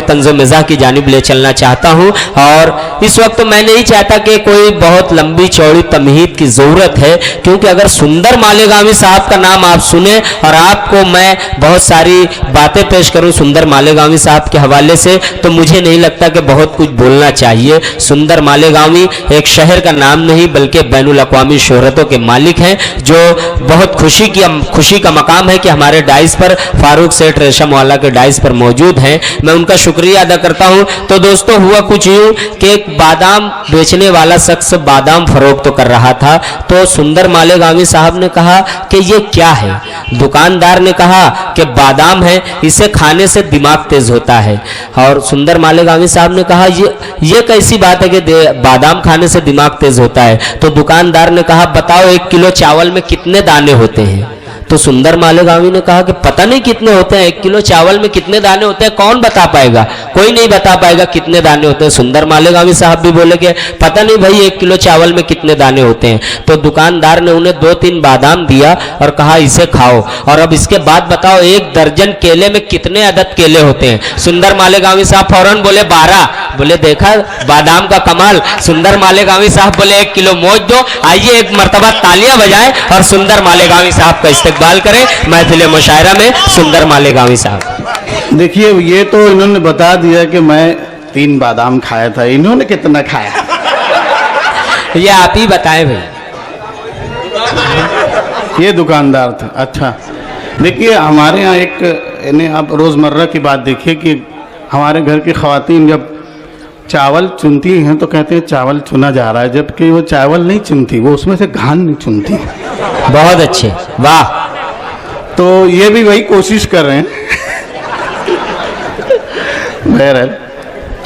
तंज़ो मिज़ाह की जानिब ले चलना चाहता हूँ। और इस वक्त मैं नहीं चाहता कि कोई बहुत लंबी चौड़ी तमहीद की ज़रूरत है, क्योंकि अगर सुंदर मालेगामी साहब का नाम आप सुने और आपको मैं बहुत सारी बातें पेश करूं सुंदर मालेगामी साहब के हवाले से, तो मुझे नहीं लगता कि बहुत कुछ बोलना चाहिए। सुंदर मालेगामी एक शहर का नाम नहीं बल्कि बैनुल अक़वामी शोहरतों के मालिक हैं, जो बहुत खुशी का मकाम है कि हमारे डाइस पर फारूक सेठ रेशम वाला के डाइस पर मौजूद हैं। मैं उनका शुक्रिया अदा करता हूं। तो दोस्तों, हुआ कुछ यूँ कि एक बादाम बेचने वाला शख्स बादाम फरोख्त तो कर रहा था, तो सुंदर मालेगामी साहब ने कहा कि ये क्या है। दुकानदार ने कहा कि बादाम है, इसे खाने से दिमाग तेज होता है। और सुंदर मालेगामी साहब ने कहा ये कैसी बात है कि बादाम खाने से दिमाग तेज होता है। तो दुकानदार ने कहा बताओ 1 किलो चावल में कितने दाने होते हैं। तो सुंदर मालेगामी ने कहा कि पता नहीं कितने होते हैं, 1 किलो चावल में कितने दाने होते हैं, कौन बता पाएगा, कोई नहीं बता पाएगा कितने दाने होते हैं। सुंदर मालेगामी साहब भी बोले कि पता नहीं भाई 1 किलो चावल में कितने दाने होते हैं। तो दुकानदार ने उन्हें 2-3 बादाम दिया और कहा इसे खाओ और अब इसके बाद बताओ 1 दर्जन केले में कितने अदद केले होते हैं। सुंदर मालेगामी साहब फौरन बोले 12। बोले देखा बादाम का कमाल। सुंदर मालेगामी साहब बोले 1 किलो मौज दो। आइए एक मरतबा तालियां बजाएं और सुंदर मालेगामी साहब का इस्तेकबाल करें महफिल मुशायरा में। सुंदर मालेगामी साहब। देखिए, ये तो इन्होंने बता दिया कि मैं 3 बादाम खाया था, इन्होंने कितना खाया ये आप ही बताएं भाई। ये दुकानदार थे। अच्छा, देखिए हमारे यहाँ एक आप रोज़मर्रा की बात देखिए कि हमारे घर की ख़वातीन जब चावल चुनती हैं तो कहते हैं चावल चुना जा रहा है, जबकि वो चावल नहीं चुनती, वो उसमें से घान नहीं चुनती। बहुत अच्छे, वाह। तो ये भी वही कोशिश कर रहे हैं। बहरहाल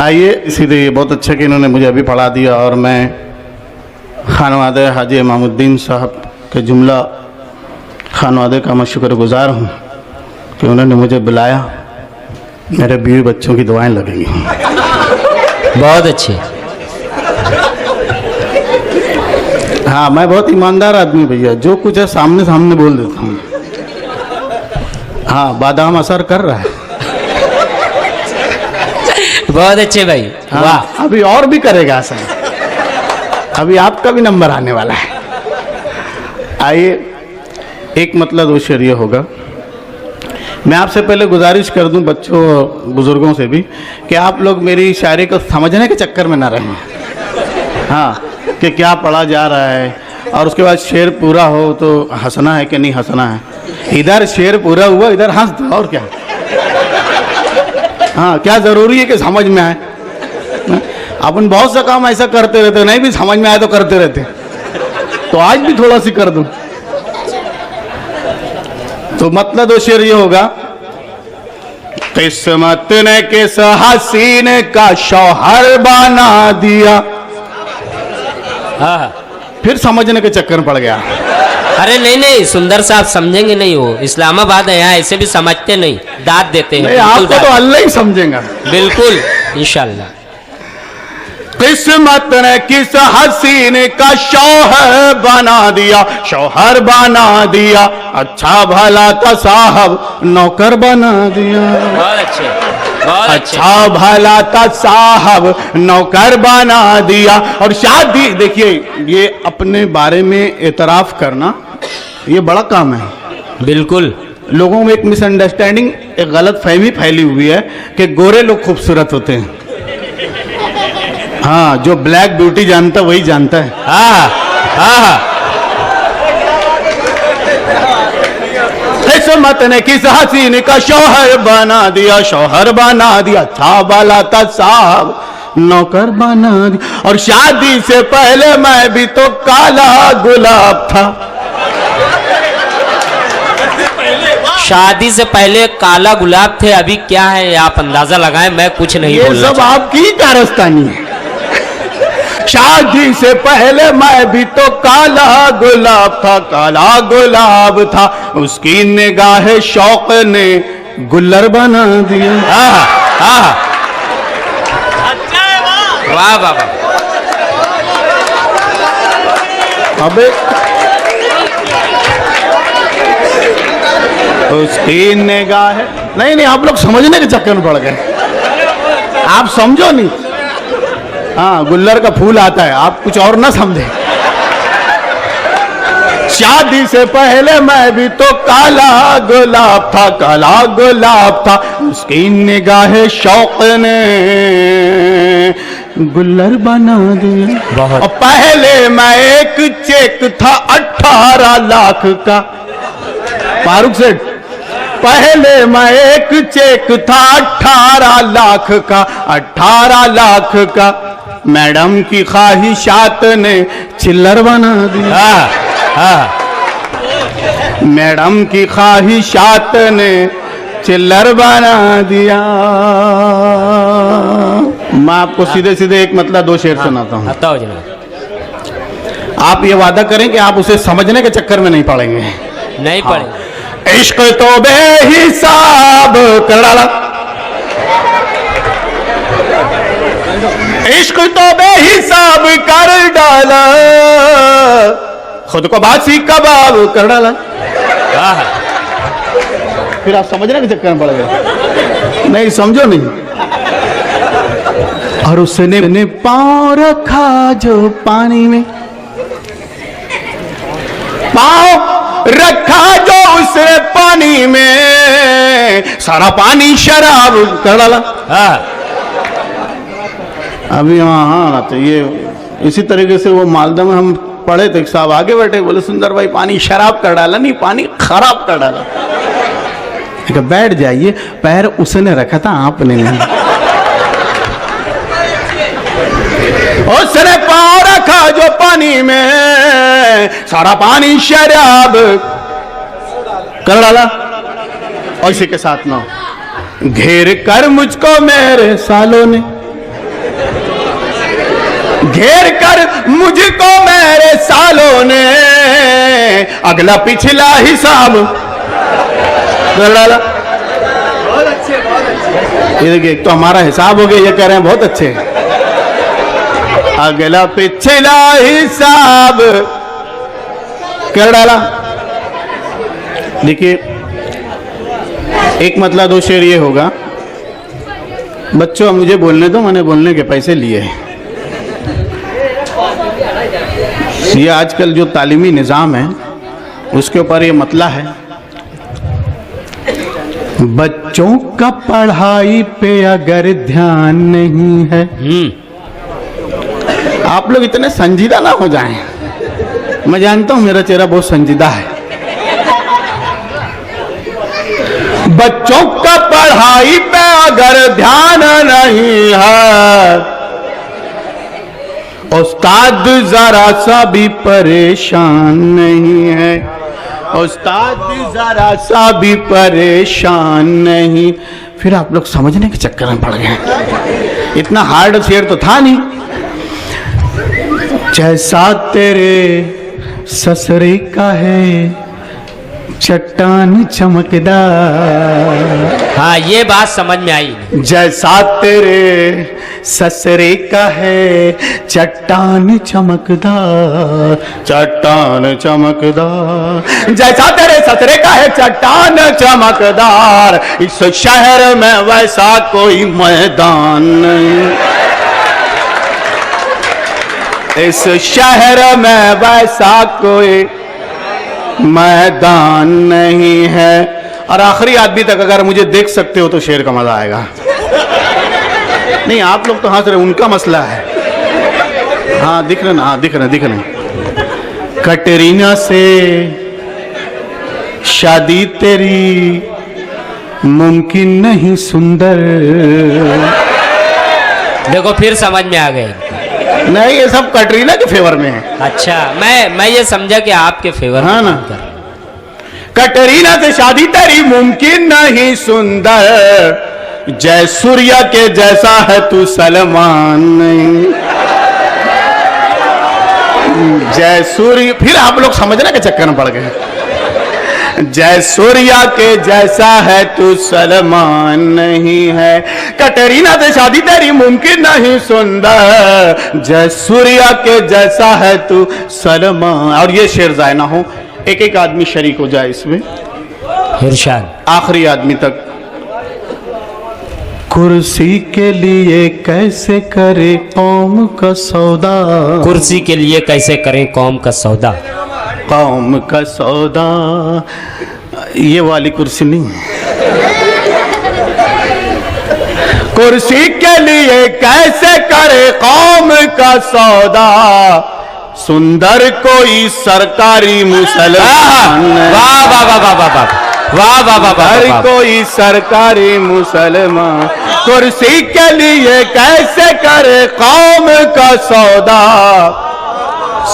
आइए, इसीलिए ये बहुत अच्छा कि इन्होंने मुझे अभी पढ़ा दिया और मैं खानवादे हाजी इमामुद्दीन साहब के जुमला खानवादे का मैं शुक्रगुजार हूँ कि उन्होंने मुझे बुलाया। मेरे बीवी बच्चों की दुआएं लगेंगी। बहुत अच्छे। हाँ, मैं बहुत ईमानदार आदमी भैया, जो कुछ है सामने सामने बोल देता हूँ। हाँ, बादाम असर कर रहा है। बहुत अच्छे भाई, हाँ, वाह। अभी और भी करेगा असर, अभी आपका भी नंबर आने वाला है। आइए, एक मतलब वो शरीय होगा। मैं आपसे पहले गुजारिश कर दूं बच्चों बुज़ुर्गों से भी कि आप लोग मेरी शायरी को समझने के चक्कर में ना रहें। हाँ, कि क्या पढ़ा जा रहा है और उसके बाद शेर पूरा हो तो हंसना है कि नहीं हंसना है। इधर शेर पूरा हुआ, इधर हंस दो, और क्या। हाँ, क्या ज़रूरी है कि समझ में आए। अपन बहुत सा काम ऐसा करते रहते, नहीं भी समझ में आए तो करते रहते, तो आज भी थोड़ा सी कर दूं। तो मतलब दो शेर ये होगा, किस्मत ने किस हसीन का शौहर बना दिया। हाँ, फिर समझने के चक्कर में पड़ गया। अरे नहीं, सुंदर साहब समझेंगे नहीं, वो इस्लामाबाद है, यहाँ ऐसे भी समझते नहीं, दाद देते हैं। नहीं, आपको तो अल्लाह ही समझेगा। बिल्कुल, इंशाल्लाह। किस्मत ने किस हसीन का शौहर बना दिया, शौहर बना दिया, अच्छा भला था साहब नौकर बना दिया। बहुत अच्छे, बहुत अच्छे। अच्छा भला था साहब नौकर बना दिया। और शादी, देखिए ये अपने बारे में एतराफ़ करना ये बड़ा काम है। बिल्कुल। लोगों में एक मिसअंडरस्टैंडिंग, एक गलत फहमी फैली हुई है कि गोरे लोग खूबसूरत होते हैं। हाँ, जो ब्लैक ब्यूटी जानता वही जानता है। किस्मत ने किस हसीन का शौहर बना दिया, शौहर बना दिया, अच्छा वाला था साहब नौकर बना दिया। और शादी से पहले मैं भी तो काला गुलाब था। शादी से पहले काला गुलाब थे, अभी क्या है आप अंदाजा लगाएं, मैं कुछ नहीं बोलना। ये सब आपकी कारस्तानी है। शादी से पहले मैं भी तो काला गुलाब था, काला गुलाब था, उसकी निगाह शौक ने गुल्लर बना दिया। वाह बाबा। अबे उसकी निगाह, नहीं आप लोग समझने के चक्कर में पड़ गए। आप समझो नहीं। हाँ, गुल्लर का फूल आता है, आप कुछ और ना समझे। शादी से पहले मैं भी तो काला गुलाब था, काला गुलाब था, उसकी निगाह शौक ने गुल्लर बना दिया। और पहले मैं एक चेक था 18 लाख का, फारूक सेठ, पहले मैं एक चेक था 18 लाख का, 18 लाख का, मैडम की ख्वाहिशात ने चिल्लर बना दिया। मैडम की ख्वाहिशात ने चिल्लर बना दिया। मैं आपको सीधे सीधे एक मतलब 2 शेर सुनाता हूँ। बताओ जनाब। आप ये वादा करें कि आप उसे समझने के चक्कर में नहीं पड़ेंगे। नहीं पड़े। इश्क तो बेहिसाब कर डाला, इश्क तो बेहिसाब कर डाला, खुद को बासी कबाब कर डाला। फिर आप समझने के चक्कर में पड़ गए। नहीं समझो नहीं। और उसने पाँव रखा जो पानी में, पाँव रखा जो उसने पानी में, सारा पानी शराब कर डाला। अभी हाँ तो ये इसी तरीके से वो मालदा में हम पढ़े थे, साहब आगे बैठे, बोले सुंदर भाई पानी शराब कर डाला, नहीं पानी खराब कर डाला। बैठ जाइए, पैर उसने रखा था आपने नहीं। उसने पाँव रखा जो पानी में, सारा पानी शराब कर डाला। और इसी के साथ ना, घेर कर मुझको मेरे सालों ने, घेर कर मुझको मेरे सालों ने, अगला पिछला हिसाब कर डाला। बहुत अच्छे, बहुत अच्छे। ये देखिए, एक तो हमारा हिसाब हो गया, ये कह रहे हैं बहुत अच्छे। अगला पिछला हिसाब कर डाला। देखिए, एक मतलब 2 शेर ये होगा। बच्चों मुझे बोलने दो, मैंने बोलने के पैसे लिए हैं। ये आजकल जो तालीमी निज़ाम है उसके ऊपर ये मतला है। बच्चों का पढ़ाई पे अगर ध्यान नहीं है, आप लोग इतने संजीदा ना हो जाएं। मैं जानता हूं मेरा चेहरा बहुत संजीदा है। बच्चों का पढ़ाई पे अगर ध्यान नहीं है, उस्ताद जरा सा भी परेशान नहीं है, उस्ताद जरा सा भी परेशान नहीं। फिर आप लोग समझने के चक्कर में पड़ गए। इतना हार्ड शेर तो था नहीं। जैसा तेरे ससुरे का है चट्टान चमकदार। हाँ, ये बात समझ में आई। जैसा तेरे ससुरे का है चट्टान चमकदार, चट्टान चमकदार। जैसा तेरे ससुरे का है चट्टान चमकदार, इस शहर में वैसा कोई मैदान नहीं, इस शहर में वैसा कोई मैदान नहीं है। और आखिरी आदमी तक अगर मुझे देख सकते हो तो शेर का मजा आएगा। नहीं आप लोग तो हंस रहे, उनका मसला है। हाँ दिख रहे ना, हाँ दिख रहे। कटरीना से शादी तेरी मुमकिन नहीं सुंदर। देखो फिर समझ में आ गए। नहीं ये सब कटरीना के फेवर में है। अच्छा, मैं ये समझा कि आपके फेवर हाँ ना। कटरीना से शादी तेरी मुमकिन नहीं सुंदर, जय सूर्या के जैसा है तू सलमान नहीं। जय सूर्य, फिर आप लोग समझने के चक्कर में पड़ गए। जय सूर्या के जैसा है तू सलमान नहीं है, कटरीना से शादी तेरी मुमकिन नहीं सुंदर, जय सूर्या के जैसा है तू सलमान। और ये शेर जाए ना हो, एक एक आदमी शरीक हो जाए इसमें, इरशाद आखिरी आदमी तक। कुर्सी के लिए कैसे करे कौम का सौदा, कुर्सी के लिए कैसे करें कौम का सौदा। कौम का सौदा, ये वाली कुर्सी नहीं है। कुर्सी के लिए कैसे करे कौम का सौदा, सुंदर कोई सरकारी मुसलमान, वाह वाह वाह वाह वाह वाह वाह वाह वाह हर वाह। कोई सरकारी मुसलमान, कुर्सी के लिए कैसे करे कौम का सौदा,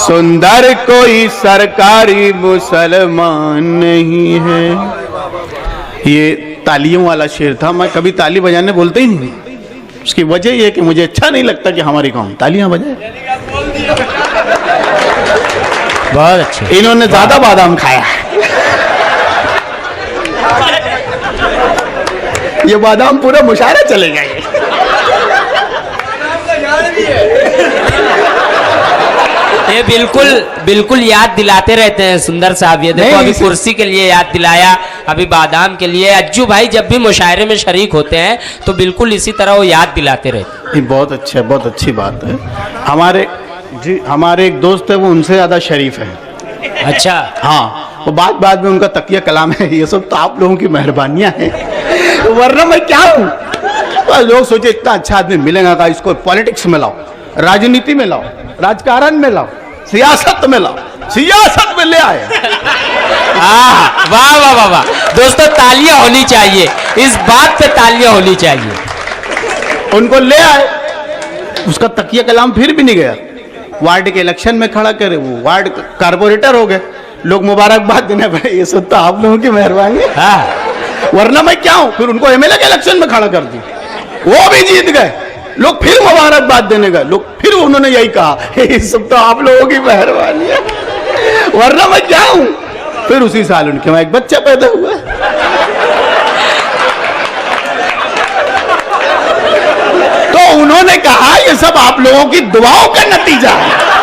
सुंदर कोई सरकारी मुसलमान नहीं है। ये तालियों वाला शेर था। मैं कभी ताली बजाने बोलते ही नहीं, उसकी वजह यह है कि मुझे अच्छा नहीं लगता कि हमारी कौम तालियां बजाए। बहुत अच्छे। इन्होंने ज्यादा बादाम खाया है। ये बादाम पूरा मुशायरा चलेगा। ये बिल्कुल बिल्कुल याद दिलाते रहते हैं सुंदर साहब। ये देखो नहीं, अभी इसे- कुर्सी के लिए याद दिलाया, अभी बादाम के लिए। अज्जू भाई जब भी मुशायरे में शरीक होते हैं तो बिल्कुल इसी तरह वो याद दिलाते रहते ये बहुत अच्छा है, बहुत अच्छी बात है। हमारे एक दोस्त है, वो उनसे ज्यादा शरीफ है। हैं। अच्छा, हाँ, वो बात बात में उनका तकिया कलाम है। ये सब तो आप लोगों की मेहरबानियां हैं, वरना मैं क्या हूँ। तो लोग सोचे इतना अच्छा आदमी मिलेगा का, इसको पॉलिटिक्स में लाओ, राजनीति में लाओ, राजकारण में लाओ, सियासत में लाओ। सियासत में ले आए। वाह वाह वाह वाह। दोस्तों तालियां होनी चाहिए, इस बात पे तालियां होनी चाहिए। उनको ले आए, उसका तकिया कलाम फिर भी नहीं गया। वार्ड के इलेक्शन में खड़ा करे, वो वार्ड कारपोरेटर हो गए। लोग मुबारकबाद देने पड़े। ये सब तो आप लोगों की मेहरबानी है, हाँ, वरना मैं क्या हूं। फिर उनको एमएलए के इलेक्शन में खड़ा कर दी, वो भी जीत गए। लोग फिर मुबारकबाद देने गए, लोग फिर उन्होंने यही कहा, ये सब तो आप लोगों की मेहरबानी है, वरना मैं क्या हूं। फिर उसी साल उनके वहां एक बच्चा पैदा हुआ। तो उन्होंने कहा ये सब आप लोगों की दुआओं का नतीजा है।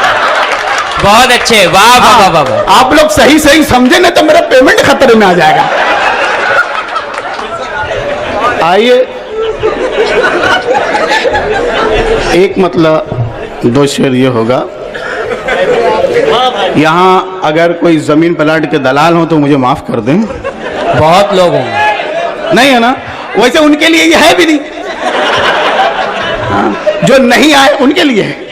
बहुत अच्छे। वाह वाह वाह वाह वाह। आप लोग सही सही समझे ना तो मेरा पेमेंट खतरे में आ जाएगा। आइए, एक मतलब दो शेर ये होगा। यहाँ अगर कोई जमीन प्लाट के दलाल हो तो मुझे माफ कर दें। बहुत लोग होंगे। नहीं है ना, वैसे उनके लिए ये है भी नहीं। हाँ, जो नहीं आए उनके लिए है।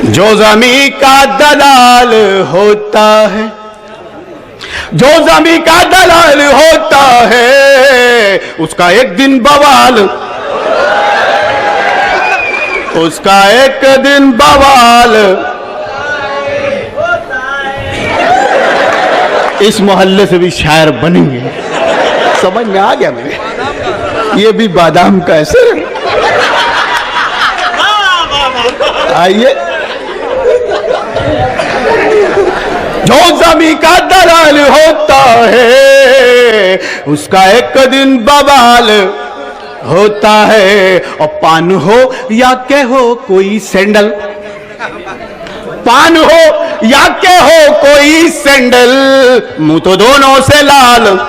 जो जमीन का दलाल होता है, जो जमीन का दलाल होता है, उसका एक दिन बवाल, उसका एक दिन बवाल। इस मोहल्ले से भी शायर बनेंगे, समझ में आ गया मेरे। ये भी बादाम का असर है। आइए, जो जमीन का दलाल होता है, उसका एक दिन बवाल होता है। और पान हो या के हो कोई सैंडल, पान हो या के हो कोई सैंडल, मुंह तो दोनों से लाल,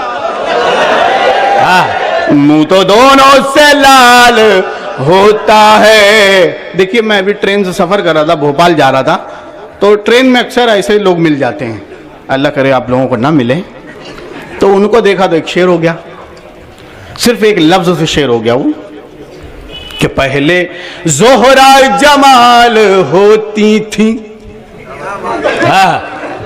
मुंह तो दोनों से लाल होता है। देखिए, मैं अभी ट्रेन से सफर कर रहा था, भोपाल जा रहा था, तो ट्रेन में अक्सर ऐसे लोग मिल जाते हैं। अल्लाह करे आप लोगों को ना मिले। तो उनको देखा तो एक शेर हो गया, सिर्फ एक लफ्ज से शेर हो गया वो, कि पहले जोहरा जमाल होती थी,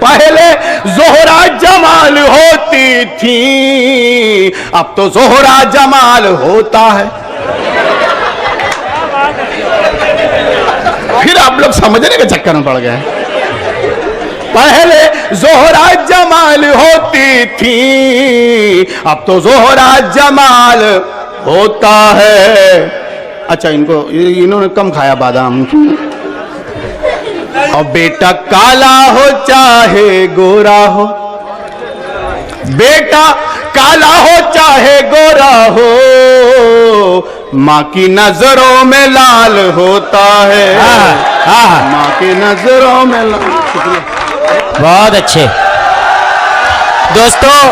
पहले जोहरा जमाल होती थी, अब तो जोहरा जमाल होता है। फिर आप लोग समझने के चक्कर में पड़ गए। पहले जोहरा जमाल होती थी, अब तो जोहरा जमाल होता है। अच्छा, इन्होंने कम खाया बादाम। और बेटा काला हो चाहे गोरा हो, बेटा काला हो चाहे गोरा हो, माँ की नजरों में लाल होता है। माँ की नजरों में लाल। बहुत अच्छे। दोस्तों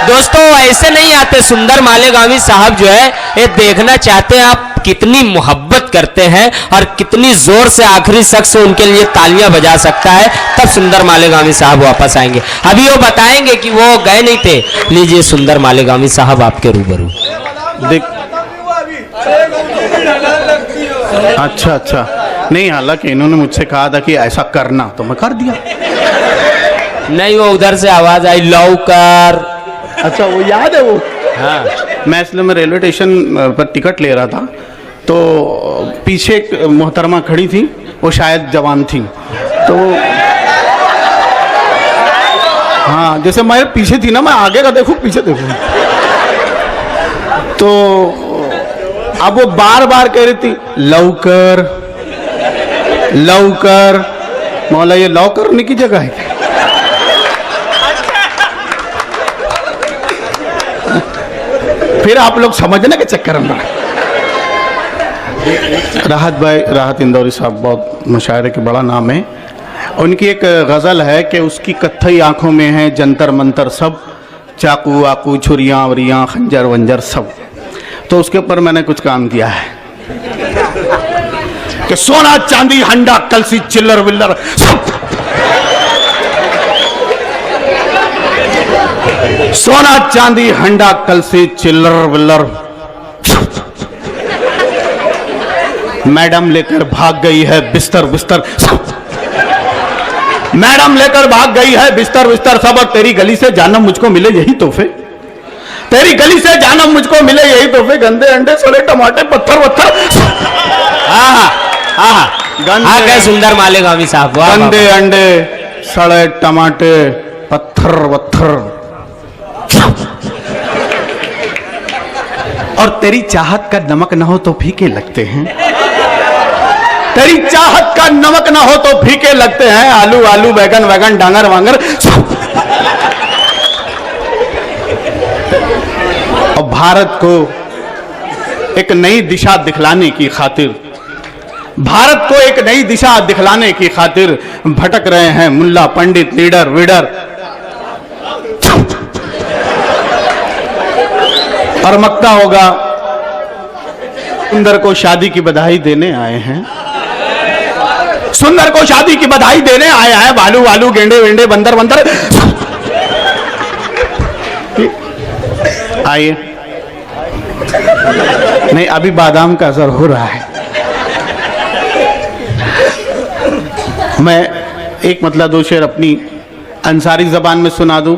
दोस्तों ऐसे नहीं आते। सुंदर मालेगांवी साहब जो है ये देखना चाहते हैं आप कितनी मोहब्बत करते हैं और कितनी जोर से आखिरी शख्स उनके लिए तालियां बजा सकता है, तब सुंदर मालेगांवी साहब वापस आएंगे। अभी वो बताएंगे कि वो गए नहीं थे। लीजिए सुंदर मालेगांवी साहब आपके रूबरू। देख, अच्छा अच्छा, नहीं हालांकि इन्होंने मुझसे कहा था कि ऐसा करना, तो मैं कर दिया। नहीं, वो उधर से आवाज आई लौकर। अच्छा, वो याद है वो। हाँ, मैं इसलिए मैं रेलवे स्टेशन पर टिकट ले रहा था, तो पीछे एक मोहतरमा खड़ी थी, वो शायद जवान थी, तो हाँ, जैसे मैं पीछे थी ना, मैं आगे का देखूं पीछे देखूं, तो अब वो बार बार कह रही थी लौकर लौकर। मौला, ये लौ करने की जगह है। फिर आप लोग समझने के चक्कर में। राहत भाई, राहत इंदौरी साहब बहुत मुशायरे के बड़ा नाम है। उनकी एक गज़ल है कि उसकी कत्थई आंखों में है जंतर मंतर सब, चाकू वाकू छुरियाँ वरियाँ खंजर वंजर सब। तो उसके ऊपर मैंने कुछ काम किया है कि सोना चांदी हंडा कलसी चिल्लर विल्लर सब, सोना चांदी हंडा कलसी चिल्लर विल्लर। मैडम लेकर भाग गई है बिस्तर बिस्तर सब, मैडम लेकर भाग गई है बिस्तर बिस्तर सब। और तेरी गली से जानम मुझको मिले यही तोहफे, तेरी गली से जानम मुझको मिले यही तोहफे, गंदे अंडे सड़े टमाटे पत्थर वत्थर। गए सुंदर मालेगांवी साहब। गंदे अंडे सड़े टमाटे पत्थर वत्थर। और तेरी चाहत का नमक ना हो तो फीके लगते हैं, तेरी चाहत का नमक ना हो तो फीके लगते हैं, आलू आलू बैगन वैगन डांगर वांगर। और भारत को एक नई दिशा दिखलाने की खातिर, भारत को एक नई दिशा दिखलाने की खातिर भटक रहे हैं मुल्ला पंडित लीडर वीडर। और मक्ता होगा सुंदर को शादी की बधाई देने आए हैं, सुंदर को शादी की बधाई देने आए हैं, भालू वालू गेंडे वेंडे बंदर बंदर। आइए, नहीं अभी बादाम का असर हो रहा है। मैं एक मतलब दो शेर अपनी अंसारी जबान में सुना दूं।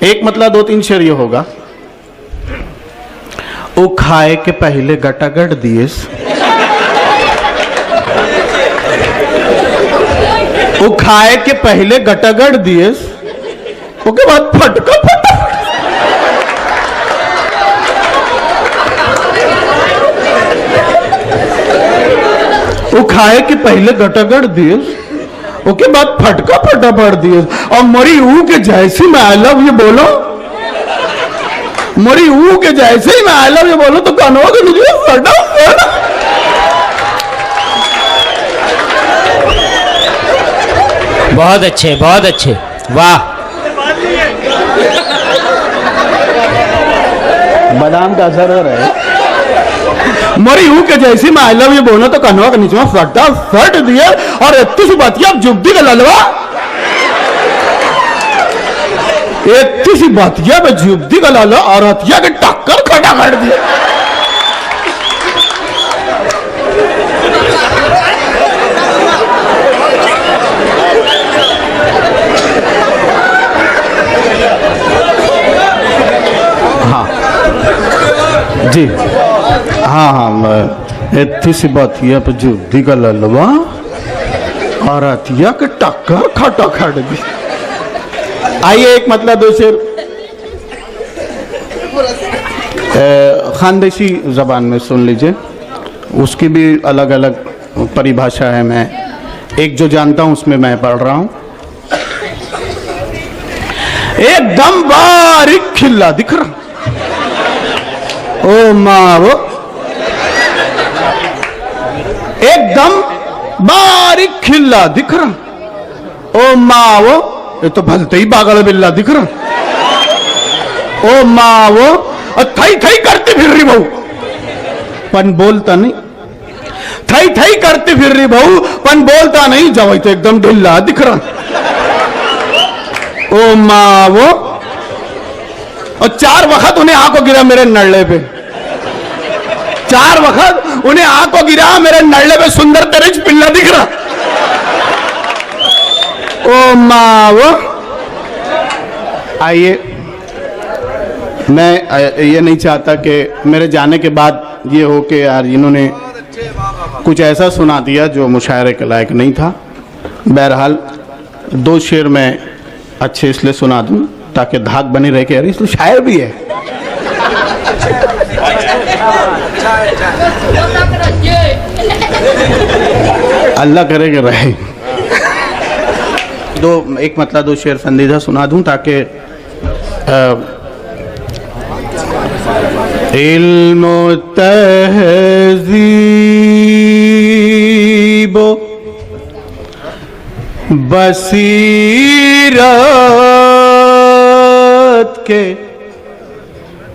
एक मतलब दो तीन शेर ये होगा। ओ खाए के पहले गटागट दिए, वो खाए के पहले गटागट दिए, उसके बाद फटका फटा। वो खाए के पहले गटागट दिए, उसके बाद फटका फटा पड़ दिए। और मरी ऊ के जैसे मैं आई लव यू बोलो, मरी ऊ के जैसे ही मैं आई लव यू बोलो तो कानों के नीचे फटा फटा। बहुत अच्छे, बहुत अच्छे, वाह। बादाम का असर हो रहा है। मरी हूं के जैसी मैं आई लव यू बोलो तो कन्वा के नीचे फटा फट दिए। और इतनी सी बातिया जुब्दी का ललवा, इतनी सी बातिया में जुब्दी का लाला और हथिया के टक्कर खड़ा कर दिया। जी हाँ हाँ, इतनी सी बातिया पे जुब्दी का ललवा और हथिया के टक्कर खटा खड़ दी। आइए एक मतलब दो शेर खानदेशी जबान में सुन लीजिए, उसकी भी अलग अलग परिभाषा है। मैं एक जो जानता हूं उसमें मैं पढ़ रहा हूं। एकदम बारीक खिल्ला दिख रहा, ओ माँ वो एकदम बारीक खिल्ला दिख रहा, ओ माँ वो ये तो भलते ही पागल बिल्ला दिख रहा। ओ माँ वो थई थई करती फिर रही बहू, पन बोलता नहीं। थई थई करती फिर रही बहू, पन बोलता नहीं। जवाई तो एकदम ढिल्ला दिख रहा। ओ माँ वो, और 4 वक्त उन्हें आंखों गिरा मेरे नल्ले पे। 4 वक्त उन्हें आंखों गिरा मेरे नल्ले पे, सुंदर तेरे पिल्ला दिख रहा। ओ माँ वो। आइए, मैं ये नहीं चाहता कि मेरे जाने के बाद ये हो कि यार इन्होंने कुछ ऐसा सुना दिया जो मुशायरे के लायक नहीं था। बहरहाल 2 शेर मैं अच्छे इसलिए सुना दूं ताकि धाक बनी रहे कि यार इसलिए शायर भी है। अल्लाह करे कि रहे। एक मतलब 2 शेर फंदीदा सुना दूं ताकि इल्म तहज़ीब बसीरत के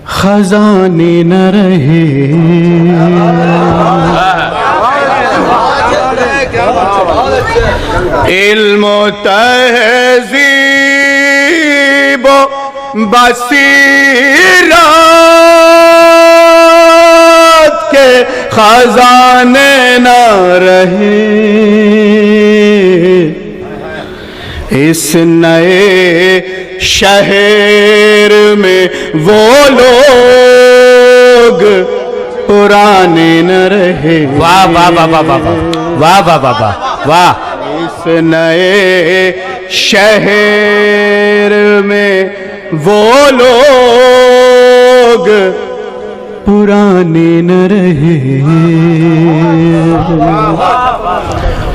खजाने न रहे। इल्म तहज़ीब बसीरत के खजाने न रहे। इस नए शहर में वो लोग पुराने न रहे। वाह वाह वाह वाह वाह वाह वाह वाह वाह वाह। इस नए शहर में वो लोग पुराने न रहे।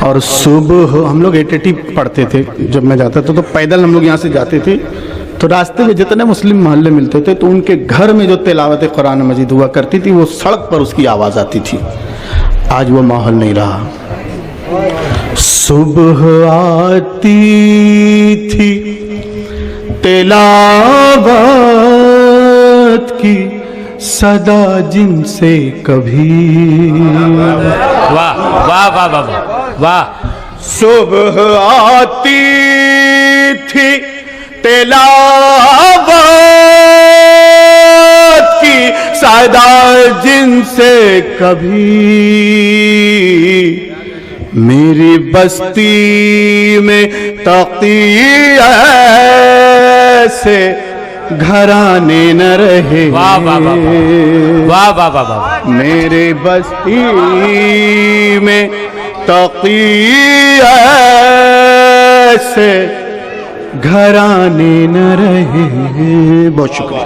और सुबह हम लोग 880 पढ़ते थे जब मैं जाता था, तो पैदल हम लोग यहाँ से जाते थे, तो रास्ते में जितने मुस्लिम मोहल्ले मिलते थे तो उनके घर में जो तिलावत कुरान मजीद हुआ करती थी वो सड़क पर उसकी आवाज़ आती थी। आज वो माहौल नहीं रहा। सुबह आती थी तिलावत की सदा जिनसे कभी। वाह वाह वाह वाह वाह। सुबह आती थी तिलावत की सदा जिनसे कभी। मेरी बस्ती में तक़िया से घराने न रहे। वाह वाह वाह वाह वाह वाह वाह। मेरे बस्ती में तक़िया से घराने न रहे। बहुत शुक्रिया।